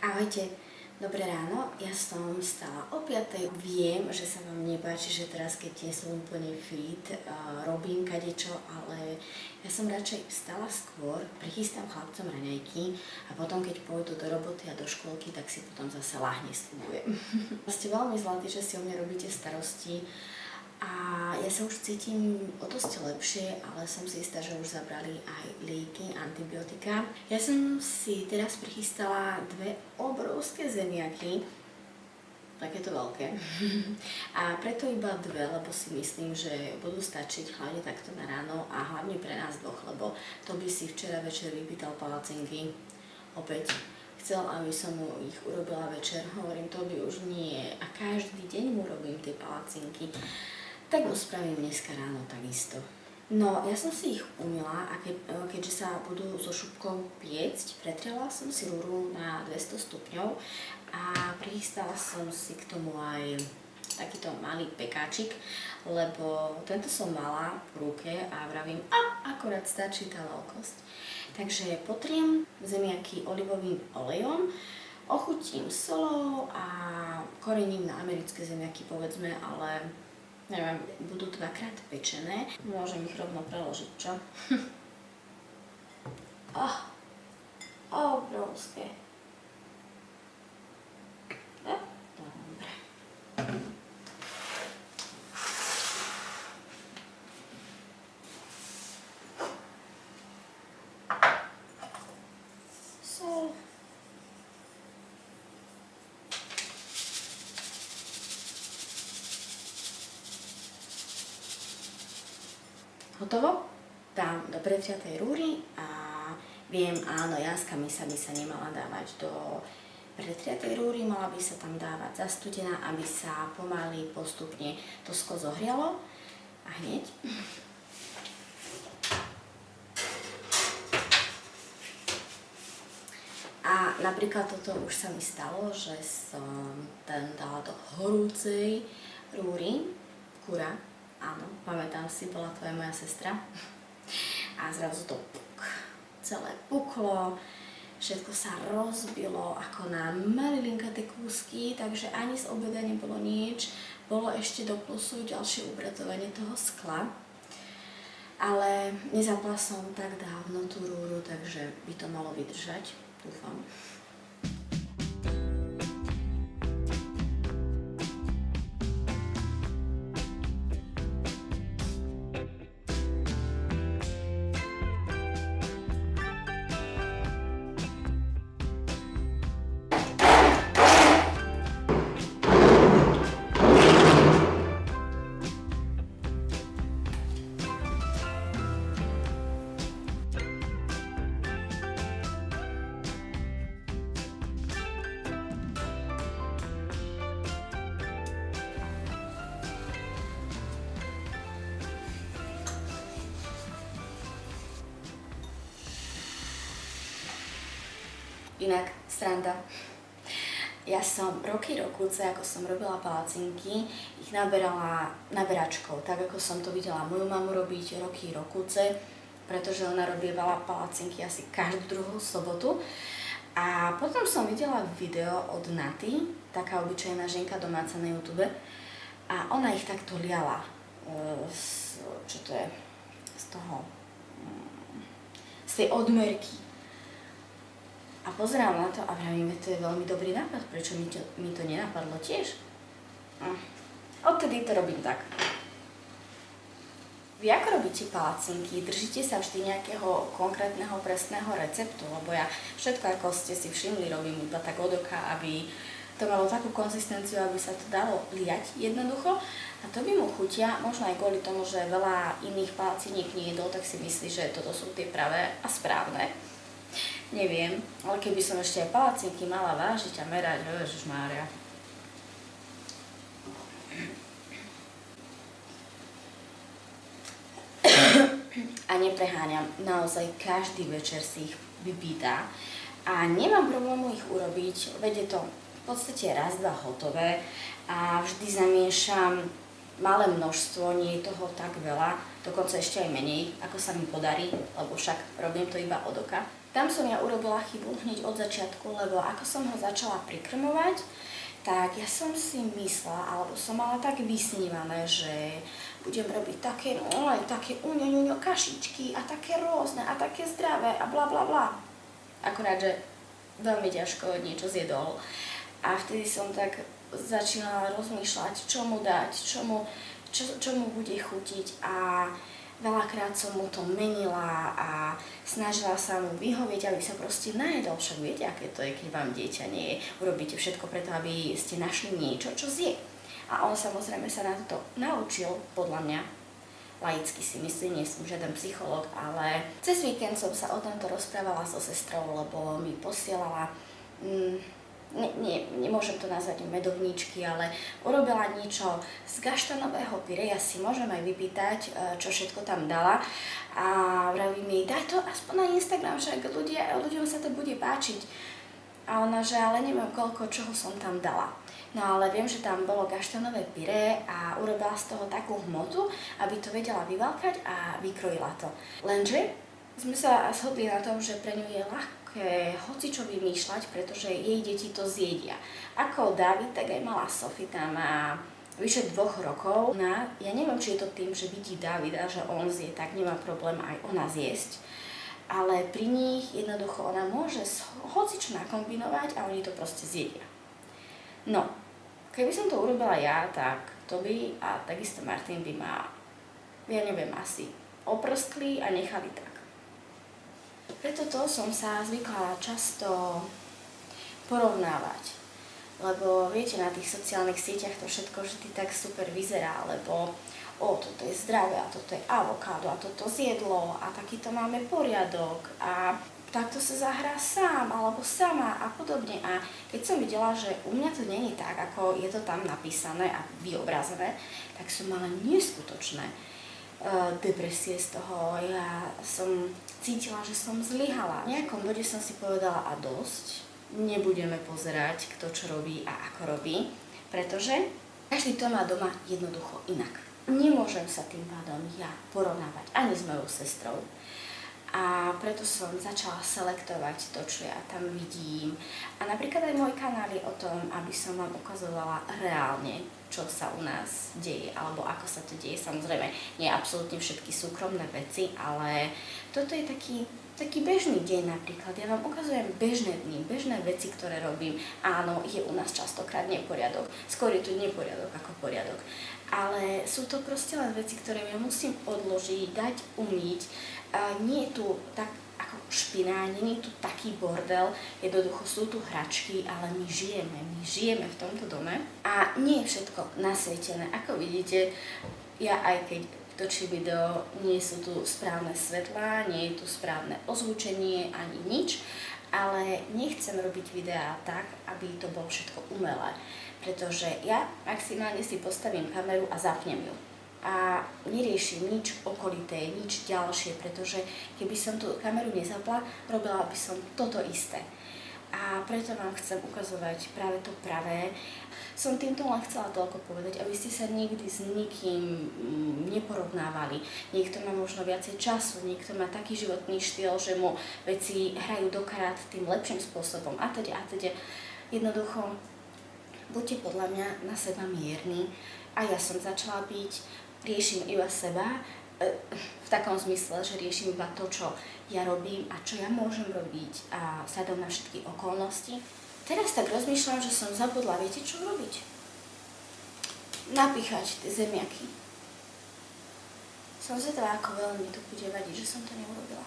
Ahojte, dobré ráno, ja som vstala o 5:00. Viem, že sa vám nepáči, že teraz, keď nie som úplne fit, robím kadečo, ale ja som radšej vstala skôr, prichystám chlapcom raňajky a potom, keď pôjdu do roboty a do škôlky, tak si potom zase ľahne sľubujem. Ste veľmi zlatí, že si o mňa robíte starosti. A ja sa už cítim o dosť lepšie, ale som si istá, že už zabrali aj lieky, antibiotika. Ja som si teraz prichystala dve obrovské zemiaky, takéto veľké. A preto iba dve, lebo si myslím, že budú stačiť hlavne takto na ráno a hlavne pre nás dvoch, lebo to by si včera večer vypýtal palacinky. Opäť chcel, aby som mu ich urobila večer, hovorím, to by už nie. A každý deň mu robím tie palacinky. Tak ho spravím dneska ráno takisto. No, ja som si ich umyla a keďže sa budú so šupkou piecť, pretrela som si rúru na 200 stupňov a prichystala som si k tomu aj takýto malý pekáčik, lebo tento som mala v ruke a vravím, akorát stačí tá veľkosť. Takže potriem zemiaky olivovým olejom, ochutím solou a korením na americké zemiaky, povedzme, ale neviem, budú dvakrát pečené. Môžem ich rovno preložiť, čo? Obrovské. Dobre. Sol. Hotovo? Dám do pretriatej rúry a viem, áno, Janska misa by sa nemala dávať do pretriatej rúry, mala by sa tam dávať zastudená, aby sa pomaly postupne to sklo zohrialo. A hneď. A napríklad toto už sa mi stalo, že som ten dala do horúcej rúry, kura. Áno, pamätám si, bola to aj moja sestra. A zrazu to celé puklo, všetko sa rozbilo ako na malilinkaté kúsky, takže ani z obeda nebolo nič. Bolo ešte do plusu ďalšie upratovanie toho skla. Ale nezapla som tak dávno tú rúru, takže by to malo vydržať, dúfam. Inak, sranda. Ja som roky rokúce, ako som robila palacinky, ich naberala naberačkou, tak ako som to videla moju mamu robiť roky rokúce, pretože ona robievala palacinky asi každú druhú sobotu. A potom som videla video od Naty, taká obyčajná ženka domáca na YouTube, a ona ich takto liala. Čo to je? Z tej odmerky. A pozerám na to a vravím, to je veľmi dobrý nápad, prečo mi to nenapadlo tiež? Odtedy to robím tak. Vy ako robíte palacinky, držíte sa vždy nejakého konkrétneho presného receptu, lebo ja všetko, ako ste si všimli, robím iba tak od oka, aby to malo takú konzistenciu, aby sa to dalo liať jednoducho. A to by mu chutia, možno aj kvôli tomu, že veľa iných palaciniek nejedol, tak si myslí, že toto sú tie pravé a správne. Neviem, ale keby som ešte aj palacinky mala vážiť a merať, ježišmária. A nepreháňam, naozaj každý večer si ich vypýta a nemám problému ich urobiť, veď je to v podstate raz, dva hotové a vždy zamiešam malé množstvo, nie je toho tak veľa, dokonca ešte aj menej, ako sa mi podarí, lebo však robím to iba od oka. Tam som ja urobila chybu hneď od začiatku, lebo ako som ho začala prikrmovať, tak ja som si myslela, alebo som mala tak vysnívané, že budem robiť také uňo kašičky a také rôzne a také zdravé a bla bla bla. Akorát, že veľmi ťažko niečo zjedol. A vtedy som tak začínala rozmýšľať, čo mu dať, čo mu bude chutiť a veľakrát som mu to menila a snažila sa mu vyhovieť, aby sa proste najedol. Však viete, aké to je, keď vám dieťa nie je. Urobíte všetko preto, aby ste našli niečo, čo zje. A on samozrejme sa na to naučil, podľa mňa. Laicky si myslím, nie som žiaden psychológ, ale cez víkend som sa o tomto rozprávala so sestrou, lebo mi posielala nemôžem to nazvať medovníčky, ale urobila niečo z gaštanového pyre. Ja si môžem aj vypýtať, čo všetko tam dala. A vravím jej, daj to aspoň na Instagram, však ľuďom sa to bude páčiť. A ona, že ale neviem koľko, čoho som tam dala. No ale viem, že tam bolo gaštanové pyre a urobila z toho takú hmotu, aby to vedela vyvalkať a vykrojila to. Lenže sme sa shodli na tom, že pre ňu je ľahké hocičo vymýšľať, pretože jej deti to zjedia. Ako David, tak aj malá Sophie, tam má vyše 2 rokov. Ja neviem, či je to tým, že vidí Davida, že on zje, tak nemá problém aj ona zjesť. Ale pri nich jednoducho ona môže hocičo nakombinovať a oni to proste zjedia. No, keby som to urobila ja, tak Toby a takisto Martin by ma, ja neviem, asi oprskli a nechali tak. Preto to som sa zvykla často porovnávať. Lebo viete, na tých sociálnych sieťach to všetko vždy tak super vyzerá, lebo toto je zdravé a toto je avokádo a toto zjedlo a takýto máme poriadok a takto sa zahrá sám alebo sama a podobne. A keď som videla, že u mňa to nie je tak, ako je to tam napísané a vyobrazené, tak som mala neskutočné depresie z toho. Ja som cítila, že som zlyhala. V nejakom bode som si povedala a dosť, nebudeme pozerať, kto čo robí a ako robí, pretože každý to má doma jednoducho inak. Nemôžem sa tým pádom ja porovnávať ani s mojou sestrou. A preto som začala selektovať to, čo ja tam vidím. A napríklad aj môj kanál je o tom, aby som vám ukazovala reálne, čo sa u nás deje, alebo ako sa to deje. Samozrejme, nie absolútne všetky súkromné veci, ale toto je taký bežný deň napríklad. Ja vám ukazujem bežné dni, bežné veci, ktoré robím. Áno, je u nás častokrát neporiadok. Skôr je tu neporiadok ako poriadok. Ale sú to proste len veci, ktoré ja musím odložiť, dať umyť. Nie je tu tak ako špina, nie je tu taký bordel, jednoducho sú tu hračky, ale my žijeme v tomto dome a nie je všetko nasvietené. Ako vidíte, ja aj keď točím video, nie sú tu správne svetlá, nie je tu správne ozvučenie ani nič, ale nechcem robiť videá tak, aby to bolo všetko umelé, pretože ja maximálne si postavím kameru a zapnem ju. A neriešim nič okolité, nič ďalšie, pretože keby som tú kameru nezapla, robila by som toto isté. A preto vám chcem ukazovať práve to pravé. Som týmto len chcela toľko povedať, aby ste sa nikdy s nikým neporovnávali. Niekto má možno viacej času, niekto má taký životný štýl, že mu veci hrajú do karát tým lepším spôsobom a teda. Jednoducho, buďte podľa mňa na seba mierni a ja som začala riešim iba seba, v takom zmysle, že riešim iba to, čo ja robím a čo ja môžem robiť a vzhľadom na všetky okolnosti. Teraz tak rozmýšľam, že som zabudla, viete čo robiť? Napíchať tie zemiaky. Som zvedavá, ako veľmi to bude vadiť, že som to neurobila.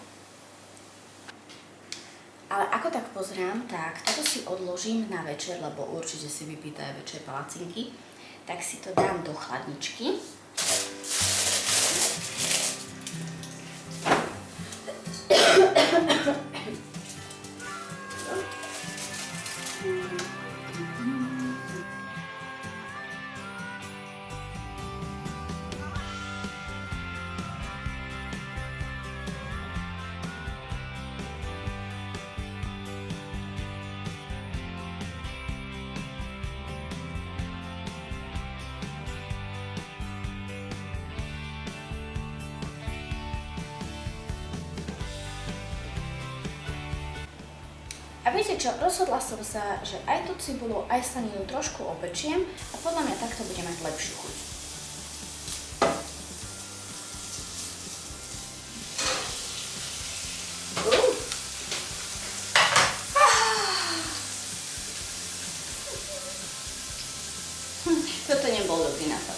Ale ako tak pozrám, tak toto si odložím na večer, lebo určite si vypýta aj večer palacinky. Tak si to dám do chladničky. A viete čo, rozhodla som sa, že aj tú cibulu, aj slaninu trošku opečiem a podľa mňa takto bude mať lepšiu chuť. Toto nebol dobrý nápad.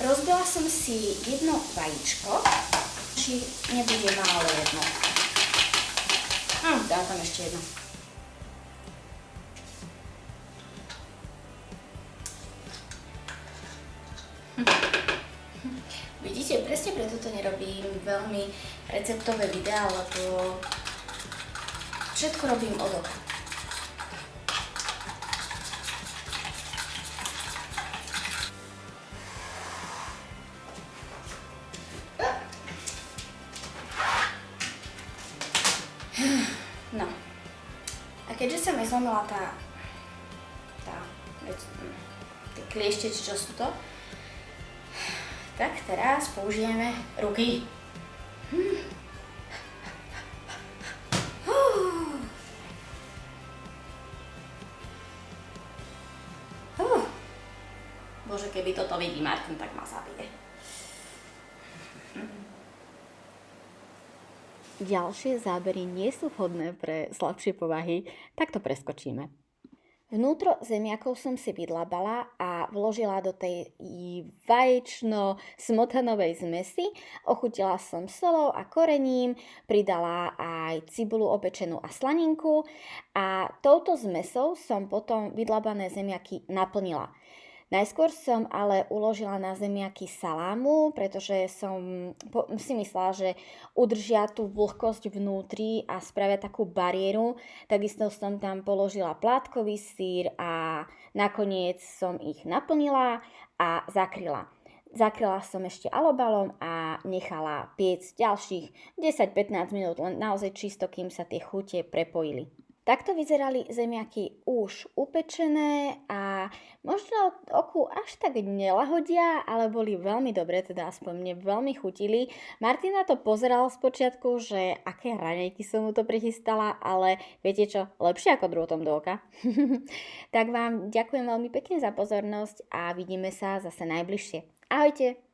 Rozbila som si jedno vajíčko, či nebude málo jedno. Dám tam ešte jedno. Vidíte, presne preto to nerobím veľmi receptové videá, lebo všetko robím od oka. No. A keďže sa mi zlomila tie kliešte, či čo sú to, tak teraz použijeme ruky. Bože, keby toto vidí Martin, tak ma zabije. Ďalšie zábery nie sú vhodné pre slabšie povahy, tak to preskočíme. Vnútro zemiakov som si vydlabala a vložila do tej vaječno-smotanovej zmesi. Ochutila som solou a korením, pridala aj cibulu opečenú a slaninku a touto zmesou som potom vydlabané zemiaky naplnila. Najskôr som ale uložila na zemiaky salámu, pretože som si myslela, že udržia tú vlhkosť vnútri a spravia takú bariéru. Takisto som tam položila plátkový syr a nakoniec som ich naplnila a zakryla. Zakryla som ešte alobalom a nechala piecť ďalších 10-15 minút, len naozaj čisto, kým sa tie chute prepojili. Takto vyzerali zemiaky už upečené a možno oku až tak nelahodia, ale boli veľmi dobré, teda aspoň mne veľmi chutili. Martina to pozeral spočiatku, že aké raňajky som mu to prichystala, ale viete čo, lepšie ako drôtom do oka. Tak vám ďakujem veľmi pekne za pozornosť a vidíme sa zase najbližšie. Ahojte!